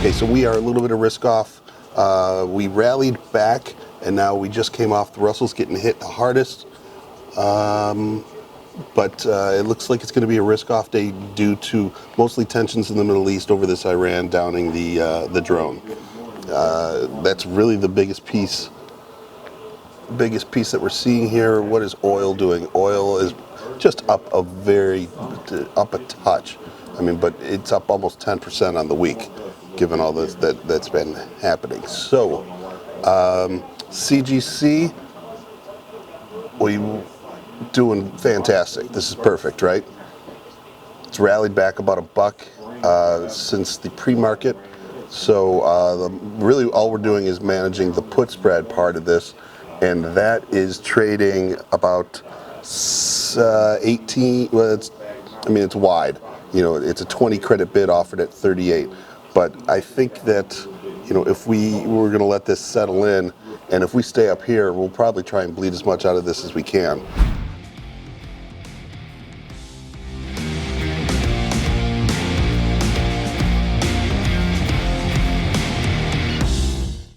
Okay, so we are a little bit of risk off. We rallied back, and now we just came off the Russell's getting hit the hardest. But it looks like it's going to be a risk-off day due to mostly tensions in the Middle East over this Iran downing the drone. That's really the biggest piece that we're seeing here. What is oil doing? Oil is just up a touch. I mean, but it's up almost 10% on the week, given all this that's been happening. So, CGC, we doing fantastic. This is perfect, right? It's rallied back about $1 since the pre-market. So really all we're doing is managing the put spread part of this, and that is trading about 18. Well, it's wide. You know, it's a 20 credit bid offered at 38. But I think that, you know, if we're going to let this settle in, and if we stay up here, we'll probably try and bleed as much out of this as we can.